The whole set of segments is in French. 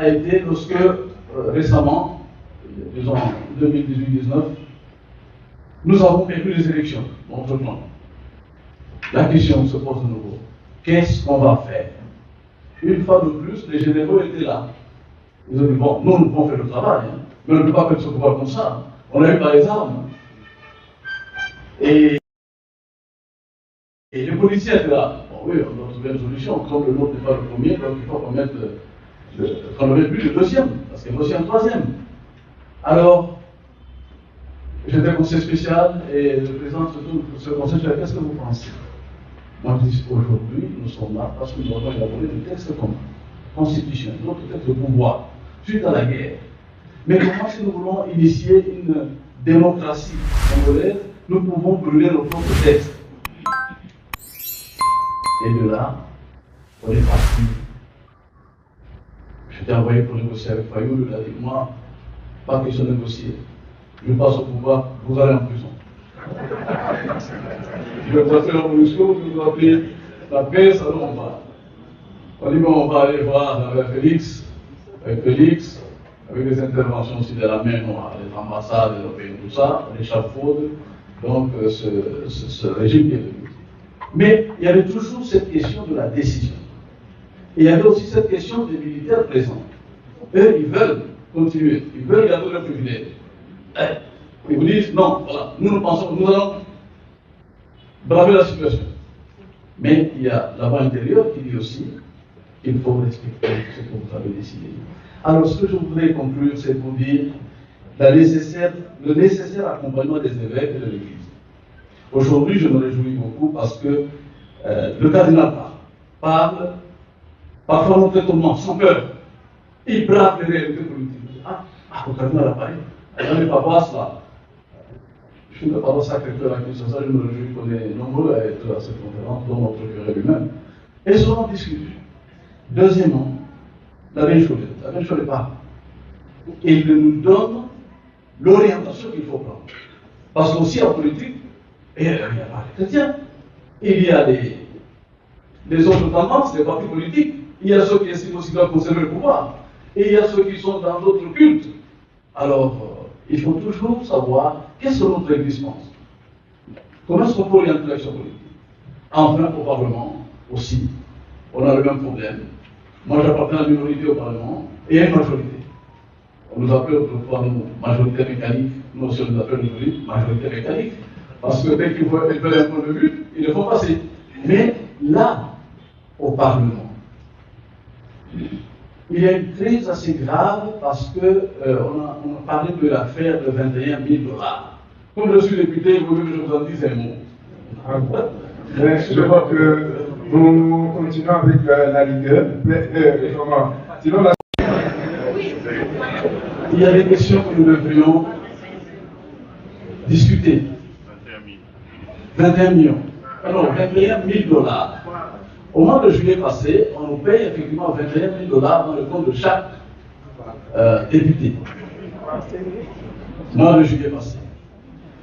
a été lorsque, récemment, disons 2018-19, nous avons perdu les élections, notre plan. La question se pose de nouveau. Qu'est-ce qu'on va faire? Une fois de plus, les généraux étaient là. Ils ont dit, bon, nous pouvons faire le travail, hein, mais on ne peut pas faire ce pouvoir comme ça. On a eu par les armes. Et les policiers étaient là. Bon, oui, on doit trouver une solution. Comme le nôtre n'est pas le premier, donc il faut qu'on mette qu'on ne mette plus le deuxième, parce qu'il y a aussi un troisième. Alors, j'étais conseiller spécial et le président de ce conseil spécial, qu'est-ce que vous pensez? Moi, je dis, aujourd'hui, nous sommes là parce que nous avons élaboré des textes communs, constitutionnels, d'autres textes de pouvoir, suite à la guerre. Mais comment, si nous voulons initier une démocratie congolaise, nous pouvons brûler nos propres textes? Et de là, on est parti. J'étais envoyé pour négocier avec Fayou, il a dit, moi, pas question de négocier. Je passe au pouvoir, vous allez en prison. Je vais passer la révolution, je vous appelle la presse, alors on va. On dit, bon, on va aller voir avec Félix, avec les interventions aussi de la main noire, les ambassades européennes, tout ça, on échafaude, donc ce régime qui est venu. Mais il y avait toujours cette question de la décision. Et il y avait aussi cette question des militaires présents. Eux, ils veulent continuer, ils veulent garder leur privilège. Ils vous disent, non, voilà, nous pensons que nous allons braver la situation. Mais il y a la voie intérieure qui dit aussi qu'il faut respecter ce que vous avez décidé. Alors, ce que je voudrais conclure, c'est pour dire le nécessaire accompagnement des évêques et de l'Église. Aujourd'hui, je me réjouis beaucoup parce que le cardinal parle, parfois non totalement, sans peur. Il brave les réalités politiques. Le cardinal a parlé. Dans les paroisses, là, je suis le paroisse Sacré-Cœur à Kinshasa, je me réjouis qu'on est nombreux à être à cette conférence, dont notre curé lui-même. Et ce sont discutés. Deuxièmement, la même chose parle. Il nous donne l'orientation qu'il faut prendre. Parce qu'aussi en politique, il n'y a pas les chrétiens, il y a les autres tendances, les partis politiques, il y a ceux qui estiment aussi doivent conserver le pouvoir, et il y a ceux qui sont dans d'autres cultes. Alors, il faut toujours savoir qu'est-ce que notre Église pense. Comment est-ce qu'on peut orienter l'action politique? Enfin, au Parlement aussi, on a le même problème. Moi, j'appartiens à la minorité au Parlement et à une majorité. On nous appelle autrefois majorité mécanique, nous aussi on nous appelle aujourd'hui majorité mécanique, parce que dès qu'ils veulent un point de vue, ils le font passer. Mais là, au Parlement, il y a une crise assez grave parce qu'on a parlé de l'affaire de 21 000 $. Comme je suis député, il vaut mieux que je vous en dise un mot. Mais je crois que nous continuons avec la Ligue. Sinon, il y a des questions que nous devrions discuter. 21 millions. Alors, 21 000 $. Au mois de juillet passé, on nous paye effectivement 21 000 $ dans le compte de chaque député. Au mois de juillet passé.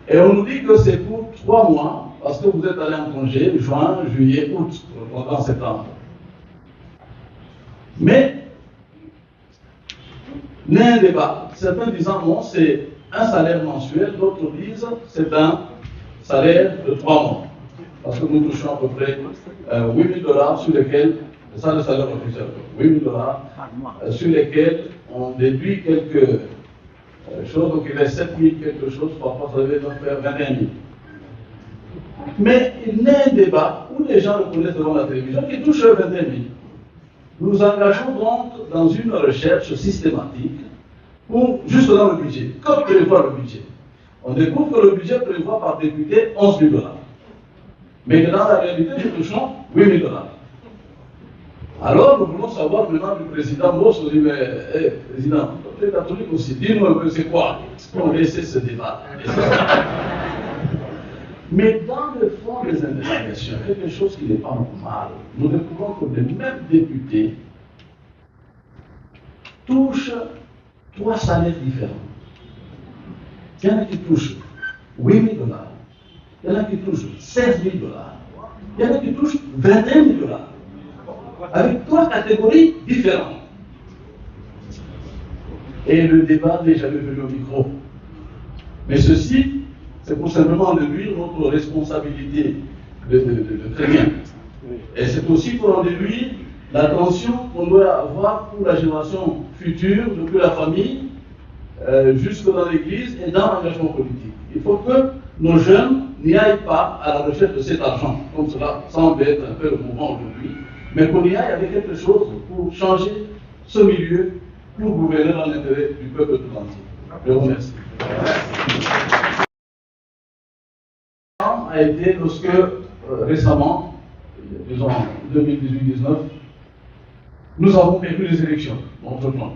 Et on nous dit que c'est pour 3 mois, parce que vous êtes allé en congé, juin, juillet, août, pendant septembre. Mais, il y a un débat. Certains disant non, c'est un salaire mensuel, d'autres disent c'est un salaire de 3 mois. Parce que nous touchons à peu près 8 000 $ sur lesquels, c'est ça le salaire officiel, 8 000 $ sur lesquels on déduit quelques choses, donc il reste 7 000 quelque chose, parfois ça devait faire 21 000. Mais il y a un débat où les gens le connaissent devant la télévision qui touche 21 000. Nous engageons donc dans une recherche systématique pour, juste dans le budget, comme prévoit le budget. On découvre que le budget prévoit par député 11 000 $. Mais que dans la réalité, nous touchons 8 000 $. Alors, nous voulons savoir maintenant du président Moss, on dit, mais, président, tu es catholique aussi, dis-nous un peu, c'est quoi? On essaie ce débat. Mais dans le fond des investigations, quelque chose qui n'est pas normal, nous découvrons que les mêmes députés touchent 3 salaires différents. Il y en a qui touchent 8 000 $. Il y en a qui touchent 16 000 $. Il y en a qui touchent 21 000 $. Avec 3 catégories différentes. et le débat n'est jamais venu au micro. Mais ceci, c'est pour simplement de lui notre responsabilité de très bien. Et c'est aussi pour en déduire l'attention qu'on doit avoir pour la génération future, depuis la famille, jusque dans l'Église et dans l'engagement politique. Il faut que nos jeunes n'y aillent pas à la recherche de cet argent, comme cela semble être un peu le mouvement aujourd'hui, mais qu'on y aille avec quelque chose pour changer ce milieu, pour gouverner dans l'intérêt du peuple tout entier. Je vous remercie. A été lorsque récemment, disons 2018-19, nous avons perdu les élections, notre plan.